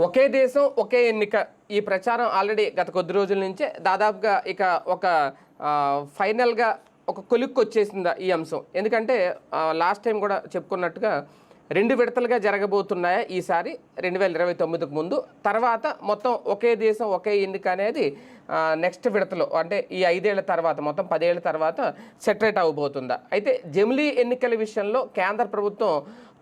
ఒకే దేశం ఒకే ఎన్నిక ఈ ప్రచారం ఆల్రెడీ గత కొద్ది రోజుల నుంచే దాదాపుగా ఇక ఒక ఫైనల్గా ఒక కొలిక్కి వచ్చేసిందా ఈ అంశం. ఎందుకంటే లాస్ట్ టైం కూడా చెప్పుకున్నట్టుగా 2 విడతలుగా జరగబోతున్నాయా ఈసారి 2029కు ముందు, తర్వాత మొత్తం ఒకే దేశం ఒకే ఎన్నిక అనేది నెక్స్ట్ విడతలో అంటే ఈ 5 ఏళ్ల తర్వాత మొత్తం 10 ఏళ్ల తర్వాత సెటరేట్ అవ్వబోతుందా. అయితే జమిలీ ఎన్నికల విషయంలో కేంద్ర ప్రభుత్వం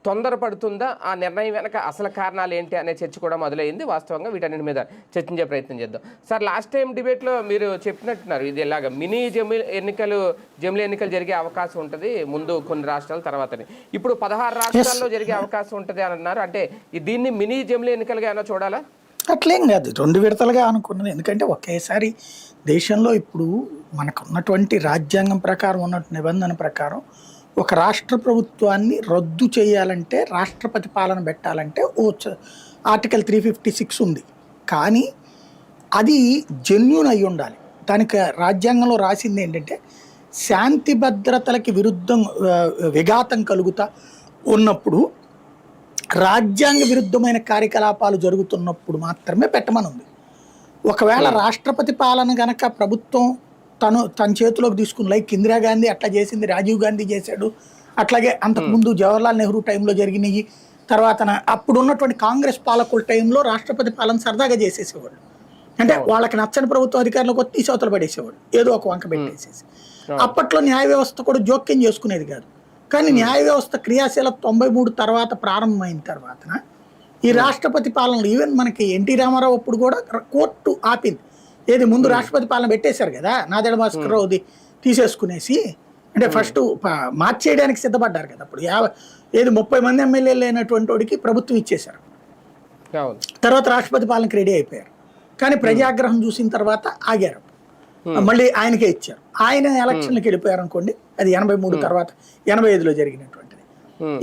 తొందరపడుతుందా, ఆ నిర్ణయం వెనక అసలు కారణాలు ఏంటి అనే చర్చ కూడా మొదలైంది. వాస్తవంగా వీటన్నిటి మీద చర్చించే ప్రయత్నం చేద్దాం. సార్, లాస్ట్ టైం డిబేట్లో మీరు చెప్పినట్టున్నారు ఇది ఇలాగ మినీ జమిలీ ఎన్నికలు జరిగే అవకాశం ఉంటుంది ముందు కొన్ని రాష్ట్రాల తర్వాతని. ఇప్పుడు 16 రాష్ట్రాల్లో జరిగే అవకాశం ఉంటుంది అని అన్నారు. అంటే దీన్ని మినీ జమిలీ ఎన్నికలుగా ఏమైనా చూడాలా? అట్లేం కాదు, 2 విడతలుగా అనుకున్నది. ఎందుకంటే ఒకేసారి దేశంలో ఇప్పుడు మనకు ఉన్నటువంటి రాజ్యాంగం ప్రకారం ఉన్న నిబంధన ప్రకారం ఒక రాష్ట్ర ప్రభుత్వాన్ని రద్దు చేయాలంటే, రాష్ట్రపతి పాలన పెట్టాలంటే ఆర్టికల్ 356 ఉంది. కానీ అది జెన్యూన్ అయి ఉండాలి. దానికి రాజ్యాంగంలో రాసింది ఏంటంటే శాంతి భద్రతలకి విఘాతం కలుగుతా ఉన్నప్పుడు, రాజ్యాంగ విరుద్ధమైన కార్యకలాపాలు జరుగుతున్నప్పుడు మాత్రమే పెట్టమని ఉంది. ఒకవేళ రాష్ట్రపతి పాలన గనక ప్రభుత్వం తన చేతిలోకి తీసుకుని, లైక్ ఇందిరాగాంధీ అట్లా చేసింది, రాజీవ్ గాంధీ చేశాడు, అట్లాగే అంతకుముందు జవహర్లాల్ నెహ్రూ టైంలో జరిగినాయి, తర్వాత అప్పుడు ఉన్నటువంటి కాంగ్రెస్ పాలకుల టైంలో రాష్ట్రపతి పాలన సరదాగా చేసేసేవాళ్ళు. అంటే వాళ్ళకి నచ్చని ప్రభుత్వం అధికారంలోకి వచ్చి తీసవతలు పడేసేవాడు, ఏదో ఒక వంక పెట్టేసేసి. అప్పట్లో న్యాయ వ్యవస్థ కూడా జోక్యం చేసుకునేది కాదు. కానీ న్యాయ వ్యవస్థ క్రియాశీలత 93 తర్వాత ప్రారంభమైన తర్వాత ఈ రాష్ట్రపతి పాలనలు, ఈవెన్ మనకి ఎన్టీ రామారావు అప్పుడు కూడా కోర్టు ఆపింది. ఏది ముందు రాష్ట్రపతి పాలన పెట్టేశారు కదా, నాదెండ్ల భాస్కర్ రావుది తీసేసుకునేసి, అంటే ఫస్ట్ మార్చేయడానికి సిద్ధపడ్డారు కదా. అప్పుడు 30 మంది ఎమ్మెల్యేలు అయినటువంటి వాడికి ప్రభుత్వం ఇచ్చేశారు. తర్వాత రాష్ట్రపతి పాలనకి రెడీ అయిపోయారు. కానీ ప్రజాగ్రహం చూసిన తర్వాత ఆగారు, మళ్ళీ ఆయనకే ఇచ్చారు. ఆయన ఎలక్షన్లకు వెళ్ళిపోయారు అనుకోండి, అది 83 తర్వాత 85లో జరిగినటువంటిది.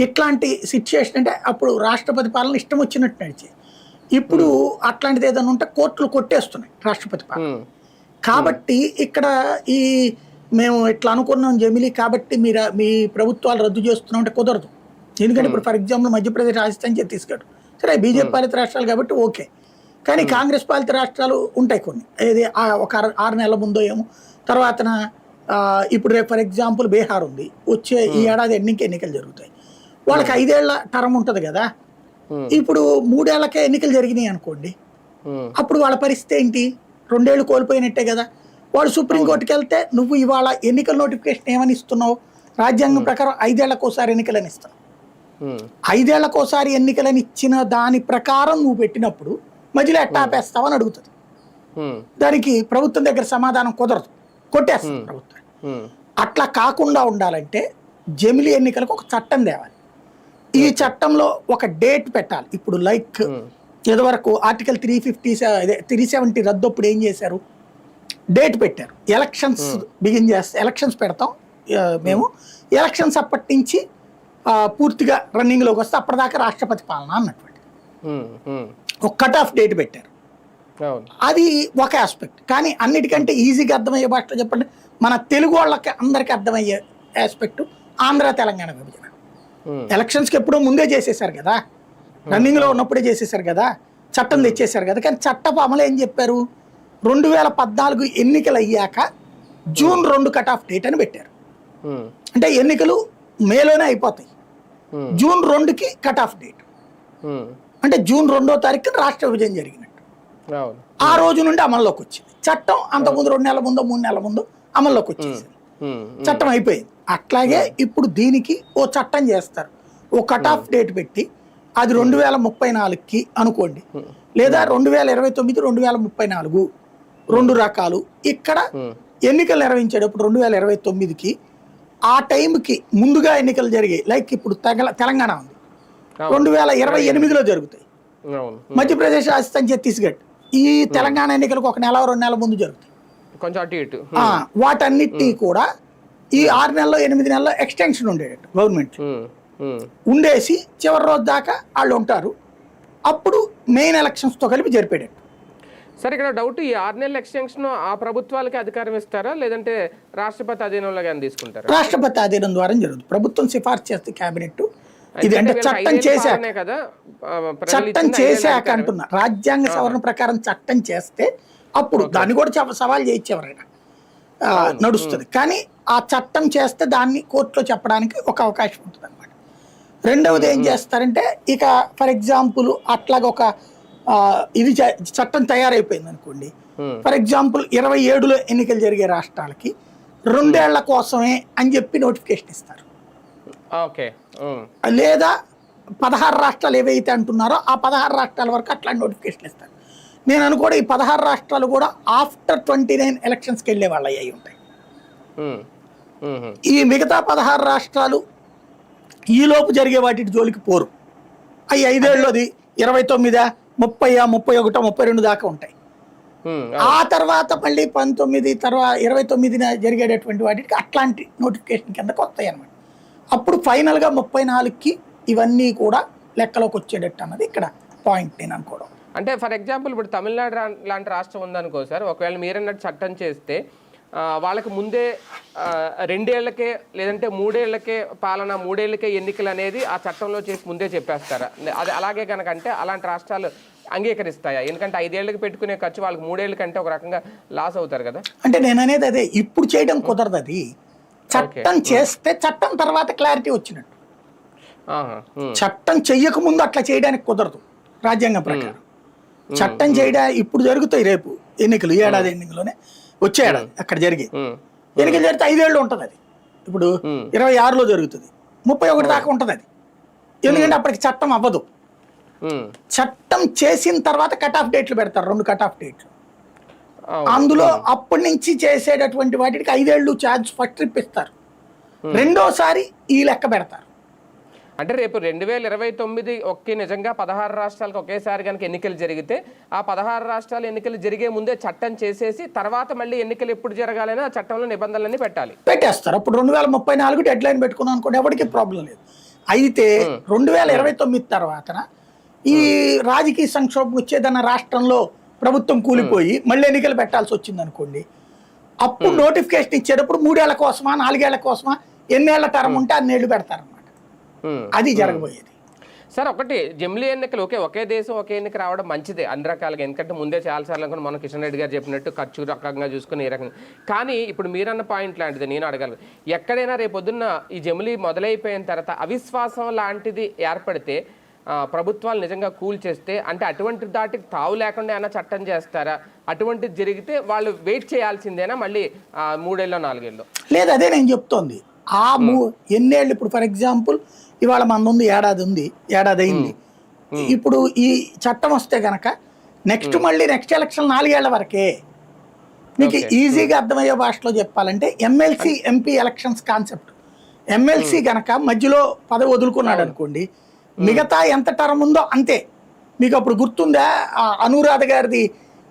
ఇట్లాంటి సిచ్యుయేషన్ అంటే అప్పుడు రాష్ట్రపతి పాలన ఇష్టం వచ్చినట్టు నడిచేది. ఇప్పుడు అట్లాంటిది ఏదైనా ఉంటే కోర్టులు కొట్టేస్తున్నాయి రాష్ట్రపతి పాలన. కాబట్టి ఇక్కడ మేము ఇట్లా అనుకున్నాం జమిలీ, కాబట్టి మీ ప్రభుత్వాలు రద్దు చేస్తున్నాం అంటే కుదరదు. ఎందుకంటే ఇప్పుడు ఫర్ ఎగ్జాంపుల్ మధ్యప్రదేశ్, రాజస్థాన్, ఛత్తీస్గఢ్ సరే బీజేపీ పాలిత రాష్ట్రాలు కాబట్టి ఓకే. కానీ కాంగ్రెస్ పాలిత రాష్ట్రాలు ఉంటాయి కొన్ని, ఏది ఒక 6 నెలల ముందో ఏమో. తర్వాత ఇప్పుడు రేపు ఫర్ ఎగ్జాంపుల్ బీహార్ ఉంది, వచ్చే ఈ ఏడాది ఎన్నికలు జరుగుతాయి. వాళ్ళకి 5 ఏళ్ల టర్మ్ ఉంటుంది కదా. ఇప్పుడు 3 ఏళ్లకే ఎన్నికలు జరిగినాయి అనుకోండి, అప్పుడు వాళ్ళ పరిస్థితి ఏంటి? 2 ఏళ్ళు కోల్పోయినట్టే కదా. వాళ్ళు సుప్రీంకోర్టుకి వెళ్తే నువ్వు ఇవాళ ఎన్నికల నోటిఫికేషన్ ఏమని ఇస్తున్నావు? రాజ్యాంగం ప్రకారం 5 ఏళ్లకోసారి ఎన్నికలని ఇస్తావు. 5 ఏళ్లకోసారి ఎన్నికలని ఇచ్చిన దాని ప్రకారం నువ్వు పెట్టినప్పుడు మధ్యలో ఎట్టా ఆపేస్తావు అని అడుగుతుంది. దానికి ప్రభుత్వం దగ్గర సమాధానం కుదరదు, కొట్టేస్తుంది ప్రభుత్వం. అట్లా కాకుండా ఉండాలంటే జమిలీ ఎన్నికలకు ఒక చట్టం తేవాలి. ఈ చట్టంలో ఒక డేట్ పెట్టాలి. ఇప్పుడు లైక్ ఇదివరకు ఆర్టికల్ 370 రద్దు అప్పుడు ఏం చేశారు? డేట్ పెట్టారు. ఎలక్షన్స్ ఎలక్షన్స్ పెడతాం మేము, ఎలక్షన్స్ అప్పటి నుంచి పూర్తిగా రన్నింగ్లోకి వస్తే అప్పటిదాకా రాష్ట్రపతి పాలన అన్నటువంటి ఒక కట్ ఆఫ్ డేట్ పెట్టారు. అది ఒక ఆస్పెక్ట్. కానీ అన్నిటికంటే ఈజీగా అర్థమయ్యే భాషలో చెప్పండి, మన తెలుగు వాళ్ళకి అందరికీ అర్థమయ్యే ఆస్పెక్ట్ ఆంధ్ర తెలంగాణ విభజన. ఎలక్షన్స్కి ఎప్పుడో ముందే చేసేసారు కదా, రన్నింగ్లో ఉన్నప్పుడే చేసేసారు కదా, చట్టం తెచ్చేసారు కదా. కానీ చట్టపు అమలు ఏం చెప్పారు? 2014 ఎన్నికలు అయ్యాక జూన్ 2 కట్ ఆఫ్ డేట్ అని పెట్టారు. అంటే ఎన్నికలు మేలోనే అయిపోతాయి, జూన్ 2కి కట్ ఆఫ్ డేట్. అంటే జూన్ 2వ తారీఖున రాష్ట్ర విభజన జరిగినట్టు. ఆ రోజు నుండి అమల్లోకి వచ్చింది చట్టం. అంతకుముందు 2 నెలల ముందో 3 నెలల ముందో అమల్లోకి వచ్చేసింది, చట్టం అయిపోయింది. అట్లాగే ఇప్పుడు దీనికి ఓ చట్టం చేస్తారు, ఓ కట్ ఆఫ్ డేట్ పెట్టి, అది 2034కి అనుకోండి, లేదా 2029, 2034, 2 రకాలు. ఇక్కడ ఎన్నికలు నిర్వహించేటప్పుడు 2029కి ఆ టైంకి ముందుగా ఎన్నికలు జరిగాయి. లైక్ ఇప్పుడు తెలంగాణ ఉంది, 2028లో జరుగుతాయి. మధ్యప్రదేశ్, రాజస్థాన్, ఛత్తీస్గఢ్ ఈ తెలంగాణ ఎన్నికలకు 1 నెల 2 నెలల ముందు జరుగుతాయి. వాటన్నిటి కూడా ఈ 6 నెలల్లో 8 నెలల్లో ఎక్స్టెన్షన్ ఉండేటట్టు గవర్నమెంట్ ఉండేసి చివరి రోజు దాకా వాళ్ళు ఉంటారు. అప్పుడు మెయిన్ ఎలక్షన్స్తో కలిపి జరిపేటట్టు. సరే, ఇక్కడ డౌట్, ఈ 6 నెలల ఎక్స్టెన్షన్ ఆ ప్రభుత్వాలకి అధికారం ఇస్తారా, లేదంటే రాష్ట్రపతి అధీనంలో కానీ తీసుకుంటారా? రాష్ట్రపతి అధీనం ద్వారా జరుగుతుంది. ప్రభుత్వం సిఫార్సు చేస్తే క్యాబినెట్, ఇది అంటే చట్టం చేశాక కదా చట్టం చేశాక అంటున్నా, రాజ్యాంగ సవరణ ప్రకారం చట్టం చేస్తే అప్పుడు దాన్ని కూడా సవాల్ చేయొచ్చు ఎవరైనా, నడుస్తుంది. కానీ ఆ చట్టం చేస్తే దాన్ని కోర్టులో చెప్పడానికి ఒక అవకాశం ఉంటుంది అనమాట. రెండవది ఏం చేస్తారంటే, ఇక ఫర్ ఎగ్జాంపుల్ అట్లాగ ఒక ఇది చట్టం తయారైపోయింది అనుకోండి, ఫర్ ఎగ్జాంపుల్ 27లో ఎన్నికలు జరిగే రాష్ట్రాలకి 2 ఏళ్ల కోసమే అని చెప్పి నోటిఫికేషన్ ఇస్తారు. లేదా 16 రాష్ట్రాలు ఏవైతే అంటున్నారో ఆ 16 రాష్ట్రాల వరకు అట్లాంటి నోటిఫికేషన్ ఇస్తారు. నేను అనుకోవడం ఈ 16 రాష్ట్రాలు కూడా ఆఫ్టర్ 29 ఎలక్షన్స్కి వెళ్ళే వాళ్ళు అయ్యి ఉంటాయి. ఈ మిగతా 16 రాష్ట్రాలు ఈలోపు జరిగే వాటి జోలికి పోరు. అవి 5 ఏళ్ళది 29, 30, 31, 32 దాకా ఉంటాయి. ఆ తర్వాత మళ్ళీ 19 తర్వాత 29న జరిగేటటువంటి వాటికి అట్లాంటి నోటిఫికేషన్ కిందకు వస్తాయి అన్నమాట. అప్పుడు ఫైనల్గా 34కి ఇవన్నీ కూడా లెక్కలోకి వచ్చేటట్టు అన్నది ఇక్కడ పాయింట్ నేను అనుకోవడం. అంటే ఫర్ ఎగ్జాంపుల్ ఇప్పుడు తమిళనాడు లాంటి రాష్ట్రం ఉందనుకో సార్, ఒకవేళ మీరన్నట్టు చట్టం చేస్తే వాళ్ళకి ముందే 2 ఏళ్లకే లేదంటే 3 ఏళ్లకే పాలన, 3 ఏళ్లకే ఎన్నికలు అనేది ఆ చట్టంలో చేసి ముందే చెప్పేస్తారా? అది అలాగే కనుక అంటే అలాంటి రాష్ట్రాలు అంగీకరిస్తాయా? ఎందుకంటే 5 ఏళ్ళకి పెట్టుకునే ఖర్చు వాళ్ళకి 3 ఏళ్ళ కంటే ఒక రకంగా లాస్ అవుతారు కదా. అంటే నేను అనేది అదే, ఇప్పుడు చేయడం కుదరదు. అది చట్టం చేస్తే చట్టం తర్వాత క్లారిటీ వచ్చినట్టు. చట్టం చెయ్యక ముందు అట్లా చేయడానికి కుదరదు రాజ్యాంగం ప్రకారం. చట్టం చేయడా ఇప్పుడు జరుగుతాయి రేపు ఎన్నికలు, ఏడాది ఎన్నికలోనే వచ్చే ఏడాది అక్కడ జరిగే ఎన్నికలు జరిగితే 5 ఏళ్ళు ఉంటుంది. అది ఇప్పుడు 26లో జరుగుతుంది, 31 దాకా ఉంటుంది అది. ఎందుకంటే అప్పటికి చట్టం అవ్వదు. చట్టం చేసిన తర్వాత కట్ ఆఫ్ డేట్లు పెడతారు, 2 కట్ ఆఫ్ డేట్లు. అందులో అప్పటి నుంచి చేసేటటువంటి వాటికి 5 ఏళ్ళు ఛార్జ్ ఫస్ట్ ట్రిప్ ఇస్తారు, రెండోసారి ఈ లెక్క పెడతారు. అంటే రేపు 2029 ఒకే నిజంగా 16 రాష్ట్రాలకు ఒకేసారి కనుక ఎన్నికలు జరిగితే ఆ 16 రాష్ట్రాల ఎన్నికలు జరిగే ముందే చట్టం చేసేసి తర్వాత మళ్ళీ ఎన్నికలు ఎప్పుడు జరగాలని ఆ చట్టంలో నిబంధనలన్నీ పెట్టేస్తారు. అప్పుడు 2034 డెడ్ లైన్ పెట్టుకున్నాం అనుకోండి, ఎవరికి ప్రాబ్లం లేదు. అయితే 2029 తర్వాత ఈ రాజకీయ సంక్షోభం వచ్చేదన్న రాష్ట్రంలో ప్రభుత్వం కూలిపోయి మళ్ళీ ఎన్నికలు పెట్టాల్సి వచ్చింది అనుకోండి, అప్పుడు నోటిఫికేషన్ ఇచ్చేటప్పుడు 3 ఏళ్ల కోసమా 4 ఏళ్ల కోసమా ఎన్నేళ్ల టర్మ్ ఉంటే అన్నేళ్లు పెడతారన్నమాట. అది జరగబోయేది. సార్ ఒకటి జమిలీ ఎన్నికలు ఒకే దేశం ఒకే ఎన్నిక రావడం మంచిదే అన్ని రకాలుగా. ఎందుకంటే ముందే చాలాసార్లు అనుకుని మనం కిషన్ రెడ్డి గారు చెప్పినట్టు ఖర్చు రకంగా చూసుకుని ఈ రకంగా. కానీ ఇప్పుడు మీరన్న పాయింట్ లాంటిది నేను అడగలను, ఎక్కడైనా రేపొద్దున్న ఈ జమిలీ మొదలైపోయిన తర్వాత అవిశ్వాసం లాంటిది ఏర్పడితే ప్రభుత్వాలు నిజంగా కూల్ చేస్తే, అంటే అటువంటి దాటికి తావు లేకుండా ఏమైనా చట్టం చేస్తారా? అటువంటిది జరిగితే వాళ్ళు వెయిట్ చేయాల్సిందేనా మళ్ళీ 3 ఏళ్ళో 4 ఏళ్ళో? లేదు, అదే నేను చెప్తోంది. ఎన్నేళ్ళు ఇప్పుడు ఫర్ ఎగ్జాంపుల్ ఇవాళ మన ఉంది ఏడాది అయింది. ఇప్పుడు ఈ చట్టం వస్తే గనక మళ్ళీ నెక్స్ట్ ఎలక్షన్ 4 ఏళ్ల వరకే. మీకు ఈజీగా అర్థమయ్యే భాషలో చెప్పాలంటే MLC MP elections concept. MLC గనక మధ్యలో పదవి వదులుకున్నాడు అనుకోండి, మిగతా ఎంత టర్మ్ ఉందో అంతే. మీకు అప్పుడు గుర్తుందా, అనురాధ గారిది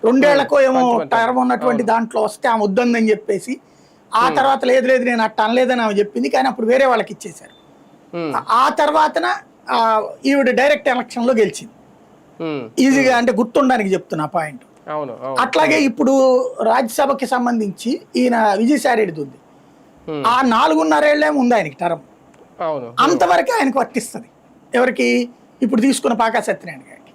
2 ఏళ్లకో ఏమో టర్మ్ ఉన్నటువంటి దాంట్లో వస్తే ఆమె వద్దని చెప్పేసి, ఆ తర్వాత లేదు నేను అట్ట అనలేదని ఆమె చెప్పింది, కానీ అప్పుడు వేరే వాళ్ళకి ఇచ్చేశారు. ఆ తర్వాతన ఈవిడ డైరెక్ట్ ఎలక్షన్ లో గెలిచింది ఈజీగా. అంటే గుర్తుండడానికి చెప్తున్నా పాయింట్. అట్లాగే ఇప్పుడు రాజ్యసభకి సంబంధించి ఈయన విజయసాయిరెడ్డిది ఉంది, ఆ 4.5 ఏళ్ళేమో ఉంది ఆయనకి టర్మ్. అంతవరకు ఆయనకు వర్తిస్తుంది. ఎవరికి? ఇప్పుడు తీసుకున్న పాకా సత్యనారాయణ గారికి.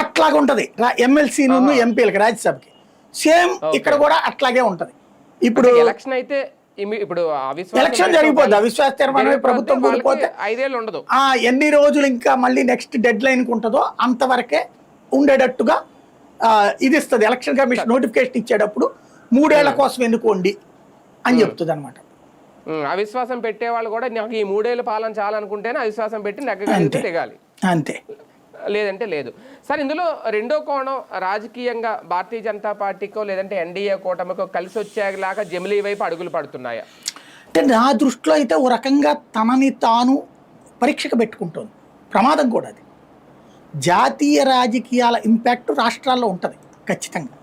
అట్లాగే ఉంటది ఎమ్మెల్సీ నుండి ఎంపీలకి రాజ్యసభకి. సేమ్ ఇక్కడ కూడా అట్లాగే ఉంటది. ఇప్పుడు ఎలక్షన్ అయితే ఇప్పుడు ఎలక్షన్ జరిగిపోద్ది, అవిశ్వాస తీర్మానం ప్రభుత్వం కూలిపోతే 5 ఏళ్ళు ఉండదు. ఎన్ని రోజులు ఇంకా మళ్ళీ నెక్స్ట్ డెడ్ లైన్ కి ఉంటుందో అంతవరకే ఉండేటట్టుగా ఇది ఇస్తుంది. ఎలక్షన్ కమిషన్ నోటిఫికేషన్ ఇచ్చేటప్పుడు 3 ఏళ్ల కోసం ఎన్నుకోండి అని చెప్తుంది అనమాట. అవిశ్వాసం పెట్టేవాళ్ళు కూడా నాకు ఈ 3 ఏళ్ళు పాలన చాలనుకుంటేనే అవిశ్వాసం పెట్టి నెగ్గగలిగితే తెగాలి, అంతే, లేదంటే లేదు. సార్ ఇందులో రెండో కోణం, రాజకీయంగా భారతీయ జనతా పార్టీకో లేదంటే ఎన్డీఏ కూటమికో కలిసి వచ్చేలాగా జమిలీ వైపు అడుగులు పడుతున్నాయా? అంటే నా దృష్టిలో అయితే ఓ రకంగా తనని తాను పరీక్షకు పెట్టుకుంటుంది. ప్రమాదం కూడా అది. జాతీయ రాజకీయాల ఇంపాక్ట్ రాష్ట్రాల్లో ఉంటుంది ఖచ్చితంగా.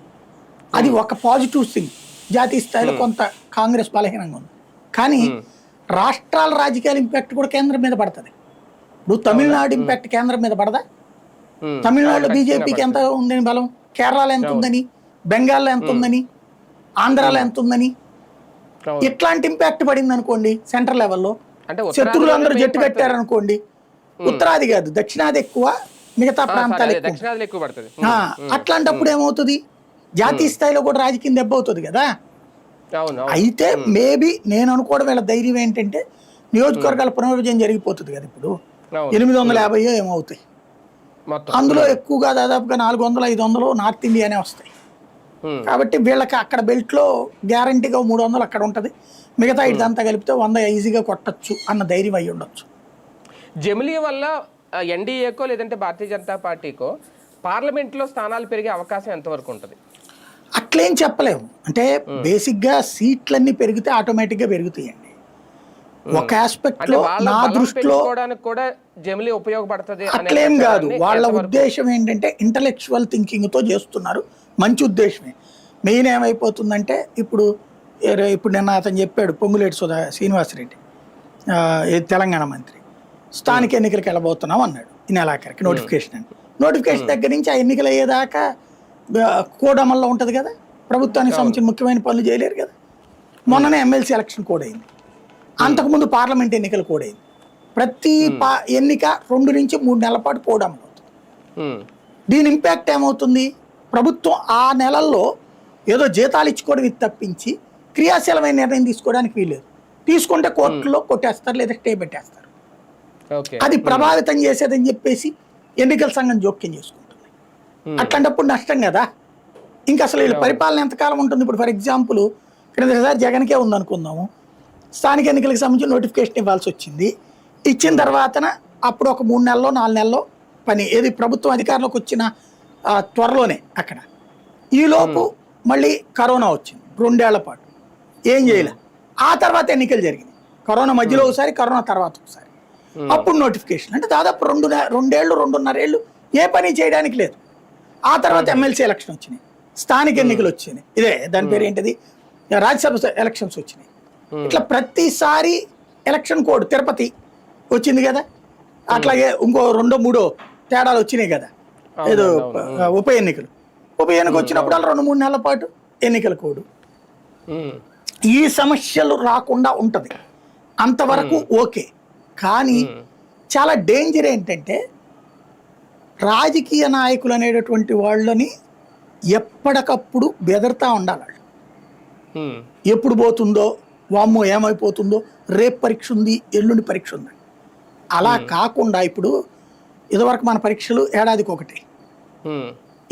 అది ఒక పాజిటివ్ థింగ్. జాతీయ స్థాయిలో కొంత కాంగ్రెస్ బలహీనంగా ఉంది, కానీ రాష్ట్రాల రాజకీయాల ఇంపాక్ట్ కూడా కేంద్రం మీద పడుతుంది. ఇప్పుడు తమిళనాడు ఇంపాక్ట్ కేంద్రం మీద పడదా? తమిళనాడులో బీజేపీకి ఎంత ఉందని బలం, కేరళలో ఎంత ఉందని, బెంగాల్లో ఎంత ఉందని, ఆంధ్రాలో ఎంత ఉందని, ఇట్లాంటి ఇంపాక్ట్ పడింది అనుకోండి సెంట్రల్ లెవెల్లో, అంటే శత్రువులు అందరూ ఉత్తరాదిలోనే జట్టు main కట్టారనుకోండి, ఉత్తరాది కాదు దక్షిణాది ఎక్కువ, మిగతా ప్రాంతాలు ఎక్కువ. దక్షిణాదిలో ఎక్కువ పడుతుంది. అట్లాంటప్పుడు ఏమవుతుంది, జాతీయ స్థాయిలో కూడా రాజకీయం దెబ్బ అవుతుంది కదా. అవును అయితే మేబీ నేను అనుకోవడం వీళ్ళ ధైర్యం ఏంటంటే, నియోజకవర్గాల పునర్విభజన జరిగిపోతుంది కదా ఇప్పుడు, 850 ఏమవుతాయి, మొత్తం అందులో ఎక్కువగా దాదాపుగా 400 500 నార్త్ ఇండియానే వస్తాయి. కాబట్టి వీళ్ళకి అక్కడ బెల్ట్లో గ్యారంటీగా 300 అక్కడ ఉంటుంది, మిగతా ఇదంతా కలిపితే 100 ఈజీగా కొట్టచ్చు అన్న ధైర్యం అయి ఉండొచ్చు. జమిలీ వల్ల ఎన్డీఏకో లేదంటే భారతీయ జనతా పార్టీకో పార్లమెంట్లో స్థానాలు పెరిగే అవకాశం ఎంతవరకు ఉంటుంది? అట్లేం చెప్పలేము. అంటే బేసిక్గా సీట్లన్నీ పెరిగితే ఆటోమేటిక్గా పెరుగుతాయండి. ఒక ఆస్పెక్ట్ లో నా దృష్టిలో కూడా జమిలీ ఉపయోగపడుతుంది అట్లేం కాదు. వాళ్ళ ఉద్దేశం ఏంటంటే ఇంటలెక్చువల్ థింకింగ్ తో చేస్తున్నారు, మంచి ఉద్దేశమే. మెయిన్ ఏమైపోతుందంటే ఇప్పుడు నిన్న అతను చెప్పాడు, పొంగులేటి శ్రీనివాసరెడ్డి తెలంగాణ మంత్రి, స్థానిక ఎన్నికలకు వెళ్ళబోతున్నాం అన్నాడు ఈ నెలాఖరికి నోటిఫికేషన్ అని. నోటిఫికేషన్ దగ్గర నుంచి ఆ ఎన్నికలు అయ్యేదాకా కోడ్ అమల్లో ఉంటుంది కదా, ప్రభుత్వానికి సంబంధించిన ముఖ్యమైన పనులు చేయలేరు కదా. మొన్ననే ఎమ్మెల్సీ ఎలక్షన్ కోడ్ అయింది, అంతకుముందు పార్లమెంట్ ఎన్నికలు కోడ్ అయింది. ప్రతి ఎన్నిక 2 నుంచి 3 నెలల పాటు కోడ్ అమలు అవుతుంది. దీని ఇంపాక్ట్ ఏమవుతుంది, ప్రభుత్వం ఆ నెలల్లో ఏదో జీతాలు ఇచ్చుకోవడం ఇది తప్పించి క్రియాశీలమైన నిర్ణయం తీసుకోవడానికి వీల్లేదు. తీసుకుంటే కోర్టులో కొట్టేస్తారు లేదా స్టే పెట్టేస్తారు. అది ప్రభావితం చేసేదని చెప్పేసి ఎన్నికల సంఘం జోక్యం చేసుకుంటుంది. అట్లాంటప్పుడు నష్టం కదా. ఇంకా అసలు వీళ్ళ పరిపాలన ఎంతకాలం ఉంటుంది? ఇప్పుడు ఫర్ ఎగ్జాంపుల్ క్రిందసారి జగన్కే ఉందనుకుందాము, స్థానిక ఎన్నికలకు సంబంధించి నోటిఫికేషన్ ఇవ్వాల్సి వచ్చింది. ఇచ్చిన తర్వాతన అప్పుడు ఒక 3 నెలల్లో 4 నెలల్లో పని ఏది ప్రభుత్వం అధికారంలోకి వచ్చిన త్వరలోనే అక్కడ. ఈలోపు మళ్ళీ కరోనా వచ్చింది 2 ఏళ్ల పాటు, ఏం చేయలే. ఆ తర్వాత ఎన్నికలు జరిగింది, కరోనా మధ్యలో ఒకసారి, కరోనా తర్వాత ఒకసారి. అప్పుడు నోటిఫికేషన్ అంటే దాదాపు 2 ఏళ్ళు 2.5 ఏళ్ళు ఏ పని చేయడానికి లేదు. ఆ తర్వాత ఎమ్మెల్సీ ఎలక్షన్ వచ్చినాయి, స్థానిక ఎన్నికలు వచ్చినాయి, ఇదే దాని పేరు ఏంటిది, రాజ్యసభ ఎలక్షన్స్ వచ్చినాయి. ఇట్లా ప్రతిసారి ఎలక్షన్ కోడ్, తిరుపతి వచ్చింది కదా, అట్లాగే ఇంకో 2 3 తేడాలు వచ్చినాయి కదా, ఏదో ఉప ఎన్నిక వచ్చినప్పుడు 2-3 నెలల పాటు ఎన్నికల కోడ్. ఈ సమస్యలు రాకుండా ఉంటది అంతవరకు ఓకే. కానీ చాలా డేంజర్ ఏంటంటే రాజకీయ నాయకులు అనేటటువంటి వాళ్ళని ఎప్పటికప్పుడు బెదరుతా ఉండాలి. ఎప్పుడు పోతుందో, వామ్మో ఏమైపోతుందో, రేపు పరీక్ష ఉంది, ఎల్లుండి పరీక్ష ఉంది. అలా కాకుండా ఇప్పుడు ఇదివరకు మన పరీక్షలు ఏడాదికి ఒకటి,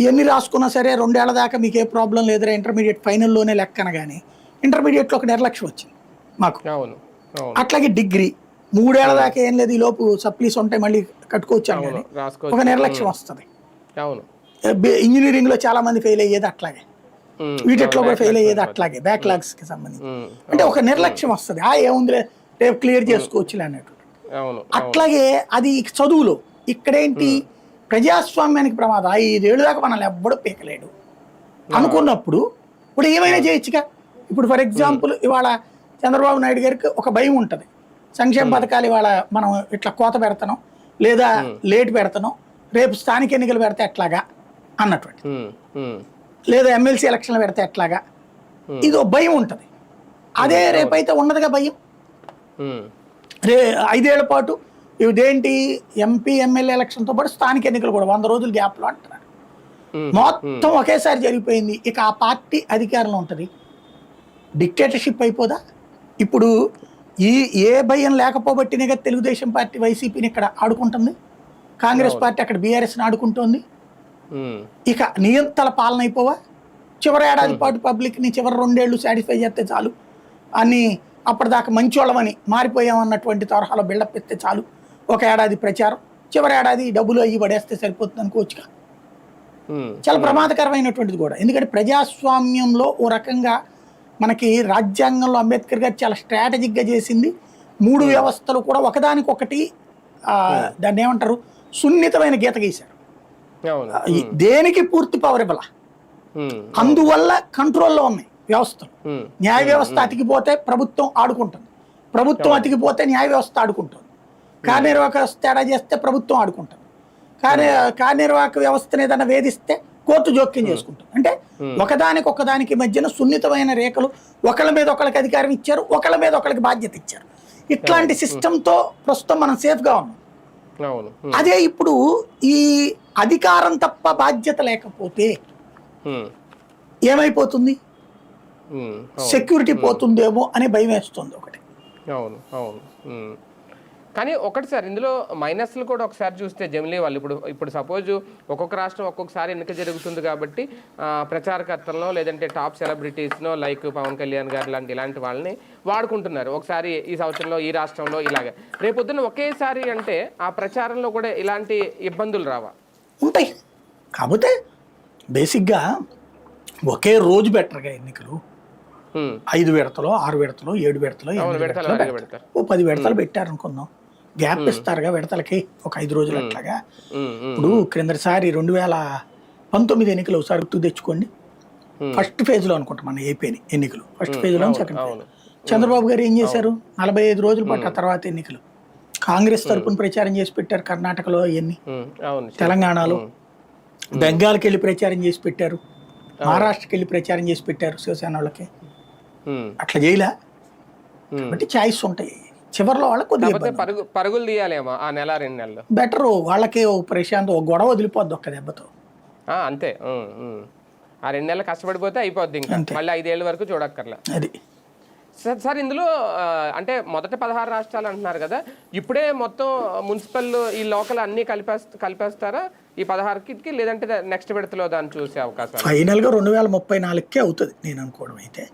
ఇవన్నీ రాసుకున్నా సరే 2 ఏళ్ల దాకా మీకు ఏ ప్రాబ్లం లేదురా, ఇంటర్మీడియట్ ఫైనల్లోనే లెక్కన. కానీ ఇంటర్మీడియట్లో ఒక నిర్లక్ష్యం వచ్చింది మాకు. అట్లాగే డిగ్రీ 3 ఏళ్ల దాకా ఏం లేదు, ఈ లోపు సప్లీస్ ఉంటాయి మళ్ళీ కట్టుకోవచ్చాను, కానీ ఒక నిర్లక్ష్యం వస్తుంది. ఇంజనీరింగ్లో చాలా మంది ఫెయిల్ అయ్యేది అట్లాగే, వీటిలో కూడా ఫెయిల్ అయ్యేది అట్లాగే, బ్యాక్లాగ్స్ కి సంబంధించి. అంటే ఒక నిర్లక్ష్యం వస్తుంది, ఏముందిలే రేపు క్లియర్ చేసుకోవచ్చులే అన్నట్టు. అట్లాగే అది చదువులో ఇక్కడేంటి, ప్రజాస్వామ్యానికి ప్రమాదం. 5 ఏళ్ళు దాకా మనల్ని ఎవ్వడూ పీకలేడు అనుకున్నప్పుడు ఇప్పుడు ఏమైనా చేయొచ్చుగా. ఇప్పుడు ఫర్ ఎగ్జాంపుల్ ఇవాళ చంద్రబాబు నాయుడు గారికి ఒక భయం ఉంటుంది, సంక్షేమ పథకాలు ఇవాళ మనం ఇట్లా కోత పెడతాం లేదా లేట్ పెడతాం, రేపు స్థానిక ఎన్నికలు పెడితే ఎట్లాగా అన్నటువంటి, లేదా ఎమ్మెల్సీ ఎలక్షన్లు పెడితే ఎట్లాగా, ఇది ఒక భయం ఉంటుంది. అదే రేపైతే ఉండదుగా భయం. 5 ఏళ్ల పాటు ఇదేంటి, ఎంపీ ఎమ్మెల్యే ఎలక్షన్తో పాటు స్థానిక ఎన్నికలు కూడా 100 రోజుల గ్యాప్లో అంటున్నారు. మొత్తం ఒకేసారి జరిగిపోయింది. ఇక ఆ పార్టీ అధికారంలో ఉంటుంది, డిక్టేటర్షిప్ అయిపోదా? ఇప్పుడు ఏ భయం లేకపోబట్టినే కదా తెలుగుదేశం పార్టీ వైసీపీని ఇక్కడ ఆడుకుంటుంది, కాంగ్రెస్ పార్టీ అక్కడ బీఆర్ఎస్ని ఆడుకుంటోంది. ఇక నియంత్రణ పాలన అయిపోవా? చివరి ఏడాది పాటు పబ్లిక్ని చివరి 2 ఏళ్ళు సాటిస్ఫై చేస్తే చాలు, అన్నీ అప్పటిదాకా మంచోళ్ళమని మారిపోయామన్నటువంటి తరహాలో బిల్డప్ ఇస్తే చాలు, ఒక ఏడాది ప్రచారం, చివరి ఏడాది డబ్బులు అయ్యి పడేస్తే సరిపోతుంది అనుకోవచ్చుగా. చాలా ప్రమాదకరమైనటువంటిది కూడా. ఎందుకంటే ప్రజాస్వామ్యంలో ఓ రకంగా మనకి రాజ్యాంగంలో అంబేద్కర్ గారు చాలా స్ట్రాటజిక్గా చేసింది, 3 వ్యవస్థలు కూడా ఒకదానికొకటి దాన్ని ఏమంటారు, సున్నితమైన గీత గీశారు. దేనికి పూర్తి పవర్ ఇవ్వాల, అందువల్ల కంట్రోల్లో ఉన్నాయి వ్యవస్థలు. న్యాయ వ్యవస్థ అతికిపోతే ప్రభుత్వం ఆడుకుంటుంది, ప్రభుత్వం అతికిపోతే న్యాయ వ్యవస్థ ఆడుకుంటుంది, కార్యనిర్వాహక వ్యవస్థ తేడా చేస్తే ప్రభుత్వం ఆడుకుంటుంది, కార్యనిర్వాహక వ్యవస్థను ఏదైనా వేధిస్తే కోర్టు జోక్యం చేసుకుంటుంది. అంటే ఒకదానికి మధ్యన సున్నితమైన రేఖలు, ఒకళ్ళ మీద ఒకళ్ళకి అధికారం ఇచ్చారు, ఒకళ్ళ మీద ఒకళ్ళకి బాధ్యత ఇచ్చారు. ఇట్లాంటి సిస్టంతో ప్రస్తుతం మనం సేఫ్గా ఉన్నాం. అవును. అదే ఇప్పుడు ఈ అధికారం తప్ప బాధ్యత లేకపోతే ఏమైపోతుంది, సెక్యూరిటీ పోతుందేమో అనే భయం వేస్తుంది ఒకటి. అవును అవును. కానీ ఒకటి సార్, ఇందులో మైనస్లు కూడా ఒకసారి చూస్తే జమిలీ వాళ్ళు ఇప్పుడు సపోజ్ ఒక్కొక్క రాష్ట్రం ఒక్కొక్కసారి ఎన్నిక జరుగుతుంది కాబట్టి ప్రచారకర్తలను లేదంటే టాప్ సెలబ్రిటీస్నో లైక్ పవన్ కళ్యాణ్ గారు ఇలాంటి వాళ్ళని వాడుకుంటున్నారు. ఒకసారి ఈ సంవత్సరంలో ఈ రాష్ట్రంలో ఇలాగే, రేపొద్దున ఒకేసారి అంటే ఆ ప్రచారంలో కూడా ఇలాంటి ఇబ్బందులు రావా? ఉంటాయి. కాకపోతే బేసిక్గా ఒకే రోజు బెటర్గా ఎన్నికలు 5 విడతలో 6 విడతలో 7 విడతలో 8 విడతలో ఓ 10 విడతలు పెట్టారు అనుకుందాం. గ్యాప్ ఇస్తారుగా విడతలకి ఒక 5 రోజులు అట్లాగా. ఇప్పుడు క్రిందసారి 2019 ఎన్నికలు ఒకసారి గుర్తు తెచ్చుకోండి. ఫస్ట్ ఫేజ్లో అనుకుంటాం మన ఏపీని ఎన్నికలు, ఫస్ట్ ఫేజ్లో సెకండ్ ఫేజ్. చంద్రబాబు గారు ఏం చేశారు, 45 రోజులు పాటు ఆ తర్వాత ఎన్నికలు కాంగ్రెస్ తరపున ప్రచారం చేసి పెట్టారు. కర్ణాటకలో అవన్నీ, తెలంగాణలో, బెంగాల్కి వెళ్ళి ప్రచారం చేసి పెట్టారు, మహారాష్ట్రకి వెళ్ళి ప్రచారం చేసి పెట్టారు శివసేన వాళ్ళకి. అట్లా చేయలే కాబట్టి ఛాయిస్ ఉంటాయి. చివరిలో వాళ్ళకి కొద్దిగా పరుగులు తీయాలేమో ఆ నెల 2 నెలలు బెటర్. వాళ్ళకి ఓ ప్రశాంత్ ఓ గొడవ వదిలిపోద్ది ఒక్క దెబ్బతో, అంతే. ఆ 2 నెలలు కష్టపడిపోతే అయిపోద్ది, ఇంకా మళ్ళీ 5 ఏళ్ళ వరకు చూడక్కర్లా. అది సార్ ఇందులో అంటే మొదట 16 రాష్ట్రాలు అంటున్నారు కదా, ఇప్పుడే మొత్తం మున్సిపల్ ఈ లోకల్ అన్ని కలిపేస్తారా ఈ 16కి, లేదంటే నెక్స్ట్ విడతలో దాన్ని చూసే అవకాశం? ఫైనల్గా 2034కే అవుతుంది నేను అనుకోవడం. అయితే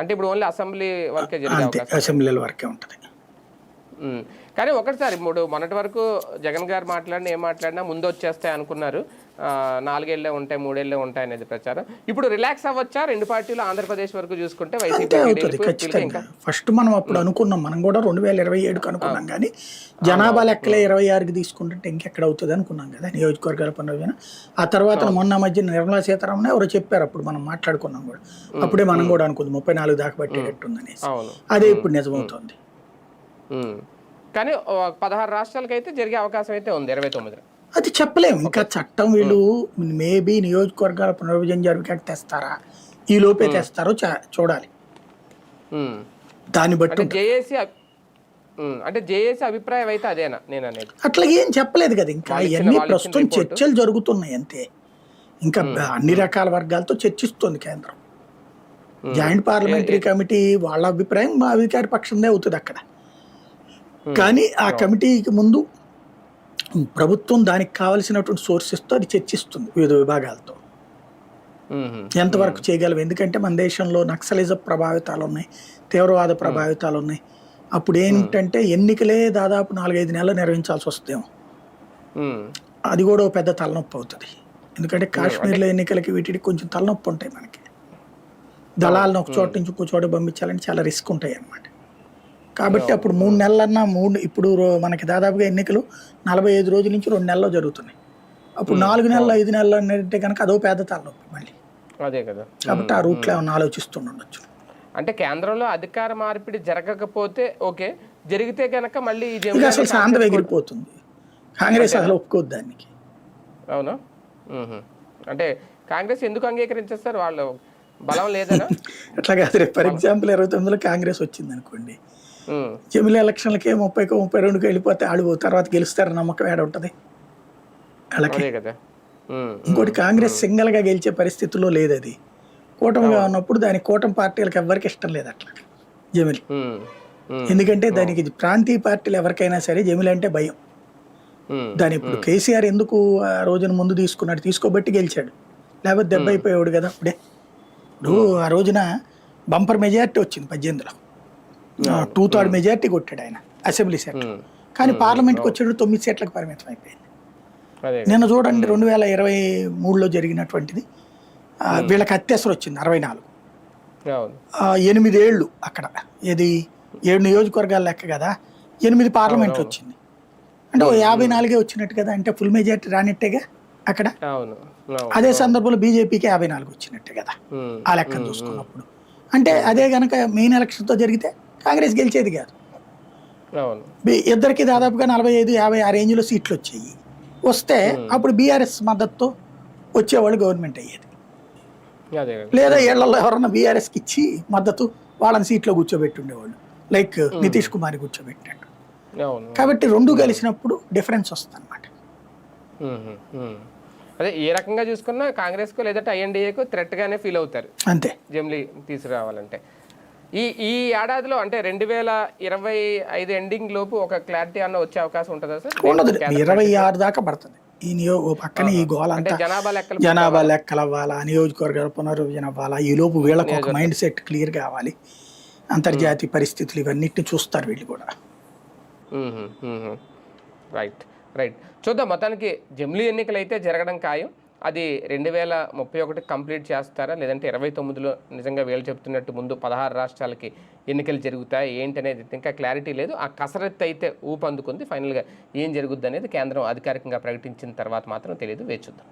అంటే ఇప్పుడు ఓన్లీ అసెంబ్లీ వరకే జరిగే అవకాశం, అసెంబ్లీల వరకే ఉంటుంది. కానీ ఒకటిసారి మొన్నటి వరకు జగన్ గారు ఏం మాట్లాడినా ముందు వచ్చేస్తాయి అనుకున్నారు. 4 ఏళ్ళే ఉంటాయి 3 ఏళ్ళే ఉంటాయి అనేది ప్రచారం. ఇప్పుడు రిలాక్స్ అవ్వచ్చా 2 పార్టీలు ఆంధ్రప్రదేశ్ వరకు చూసుకుంటే? అవుతుంది ఖచ్చితంగా. ఫస్ట్ మనం అప్పుడు అనుకున్నాం, మనం కూడా 2027కి అనుకున్నాం, కానీ జనాభా లెక్కలే 26కి తీసుకుంటుంటే ఇంకెక్కడ అవుతుంది అనుకున్నాం కదా నియోజకవర్గాల పునర్విభజన. ఆ తర్వాత మొన్న మధ్య నిర్మలా సీతారామన్ ఎవరో చెప్పారు, అప్పుడు మనం మాట్లాడుకున్నాం కూడా. అప్పుడే మనం కూడా అనుకుంది 34 దాకా పట్టేటట్టుందని. అదే ఇప్పుడు నిజమవుతుంది. కానీ 16 రాష్ట్రాలకి అయితే జరిగే అవకాశం అయితే ఉంది 29. అది చెప్పలేము ఇంకా. చట్టం వీళ్ళు మేబీ నియోజకవర్గాల పునర్విభజన జరిగేటట్టు తెస్తారా, ఈ లోపే తెస్తారో చూడాలి. దాన్ని బట్టి జేఏసీ అభిప్రాయం అయితే అదేనా నేను అనేది? అట్లా ఏం చెప్పలేదు కదా ఇంకా. ఇవన్నీ ప్రస్తుతం చర్చలు జరుగుతున్నాయి అంతే. ఇంకా అన్ని రకాల వర్గాలతో చర్చిస్తుంది కేంద్రం. జాయింట్ పార్లమెంటరీ కమిటీ వాళ్ళ అభిప్రాయం మా అధికార పక్షందే అవుతుంది అక్కడ. కానీ ఆ కమిటీకి ముందు ప్రభుత్వం దానికి కావలసినటువంటి సోర్సెస్తో అది చర్చిస్తుంది వివిధ విభాగాలతో ఎంతవరకు చేయగలం. ఎందుకంటే మన దేశంలో నక్సలిజం ప్రభావితాలు ఉన్నాయి, తీవ్రవాద ప్రభావితాలు ఉన్నాయి. అప్పుడు ఏంటంటే ఎన్నికలే దాదాపు 4-5 నెలలు నిర్వహించాల్సి వస్తేమో అది కూడా పెద్ద తలనొప్పి అవుతుంది. ఎందుకంటే కాశ్మీర్లో ఎన్నికలకి వీటికి కొంచెం తలనొప్పి ఉంటాయి మనకి. దళాలను ఒక చోట నుంచి ఇంకో చోట పంపించాలని చాలా రిస్క్ ఉంటాయి అన్నమాట. కాబట్టి అప్పుడు 3 నెలలన్నా ఇప్పుడు మనకి దాదాపుగా ఎన్నికలు 45 రోజుల నుంచి 2 నెలల్లో జరుగుతున్నాయి. అప్పుడు 4 నెలలు 5 నెలలు అంటే కనుక అదో పెద్ద తలనొప్పి మళ్ళీ. అదే కదా. కాబట్టి ఆ రూట్లో ఏమన్నా ఆలోచిస్తుండొచ్చు. అంటే కేంద్రంలో అధికార మార్పిడి జరగకపోతే ఓకే, జరిగితే కనుక మళ్ళీ అసలు శాంతం ఎగిరిపోతుంది. కాంగ్రెస్ అసలు ఒప్పుకోద్దు దానికి. అవునా? అంటే కాంగ్రెస్ ఎందుకు అంగీకరించేస్తారు? వాళ్ళు బలం లేదనా? అట్లా కాదు. ఫర్ ఎగ్జాంపుల్ 29లో కాంగ్రెస్ వచ్చింది అనుకోండి, జమిలీ ఎలక్షన్లకి 30కో 32కో వెళ్ళిపోతే ఆడు తర్వాత గెలుస్తారని నమ్మకం ఏడ ఉంటుంది వాళ్ళకి. ఇంకోటి కాంగ్రెస్ సింగల్ గా గెలిచే పరిస్థితుల్లో లేదు. అది కూటమిగా ఉన్నప్పుడు దాని కూటమి పార్టీలకు ఎవరికి ఇష్టం లేదు అట్లా జమిలీ. ఎందుకంటే దానికి ప్రాంతీయ పార్టీలు ఎవరికైనా సరే జమిలీ అంటే భయం. దాని ఇప్పుడు కేసీఆర్ ఎందుకు ఆ రోజున ముందు తీసుకున్నాడు, తీసుకోబట్టి గెలిచాడు, లేకపోతే దెబ్బ అయిపోయాడు కదా అప్పుడే. ఇప్పుడు ఆ రోజున బంపర్ మెజారిటీ వచ్చింది 18లో, 2/3 మెజారిటీ కొట్టాడు ఆయన అసెంబ్లీ సీట్లు. కానీ పార్లమెంట్కి వచ్చాడు 9 సీట్లకు పరిమితం అయిపోయింది. నిన్న చూడండి 2023లో జరిగినటువంటిది, వీళ్ళకి అత్యవసరం వచ్చింది 64. 8 ఏళ్ళు అక్కడ, ఇది 7 నియోజకవర్గాలు లెక్క కదా, 8 పార్లమెంట్లు వచ్చింది అంటే 54 వచ్చినట్టు కదా. అంటే ఫుల్ మెజారిటీ రానిట్టేగా అక్కడ. అదే సందర్భంలో బీజేపీకి 54 వచ్చినట్టే కదా ఆ లెక్కను చూసుకున్నప్పుడు. అంటే అదే గనక మెయిన్ ఎలక్షన్తో జరిగితే కాంగ్రెస్ గెలిచేది కాదు. ఇద్దరికి దాదాపుగా 45-50 ఆ రేంజ్లో సీట్లు వచ్చాయి. వస్తే అప్పుడు బీఆర్ఎస్ మద్దతుతో వచ్చేవాళ్ళు గవర్నమెంట్ అయ్యేది. లేదా ఏళ్లలో ఎవరన్నా బీఆర్ఎస్కి ఇచ్చి మద్దతు వాళ్ళని సీట్లో కూర్చోబెట్టి ఉండేవాళ్ళు. లైక్ నితీష్ కుమార్ కూర్చోబెట్టాడు. అవును. కాబట్టి రెండు కలిసినప్పుడు డిఫరెన్స్ వస్తుంది అనమాట. అదే ఏ రకంగా చూసుకున్నా కాంగ్రెస్కు లేదంటే ఐఎన్డీఏకు థ్రెట్గానే ఫీల్ అవుతారు అంతే జమిలీ తీసుకురావాలంటే. ఈ ఏడాదిలో అంటే 2025 ఎండింగ్ లోపు ఒక క్లారిటీ అన్న వచ్చే అవకాశం ఉంటుందా సార్? ఉండదు, 26 దాకా పడుతుంది. ఈ పక్కన ఈ గోల అంటే అంతా జనాభా లెక్కలు అవ్వాలా, నియోజకవర్గాల పునర్విభజన అవ్వాలా, ఈ లోపు వీళ్ళకు ఒక మైండ్ సెట్ క్లియర్ కావాలి, అంతర్జాతీయ పరిస్థితులు ఇవన్నిటిని చూస్తారు వీళ్ళు కూడా. రైట్ రైట్ చూద్దాం. మొత్తానికి జమిలీ ఎన్నికలు అయితే జరగడం ఖాయం. అది 2031 కంప్లీట్ చేస్తారా, లేదంటే 29లో నిజంగా వీళ్ళు చెప్తున్నట్టు ముందు 16 రాష్ట్రాలకి ఎన్నికలు జరుగుతాయి ఏంటి అనేది ఇంకా క్లారిటీ లేదు. ఆ కసరత్తు అయితే ఊపందుకుంది. ఫైనల్గా ఏం జరుగుద్ది అనేది కేంద్రం అధికారికంగా ప్రకటించిన తర్వాత మాత్రం తెలియదు. వేచి చూద్దాం.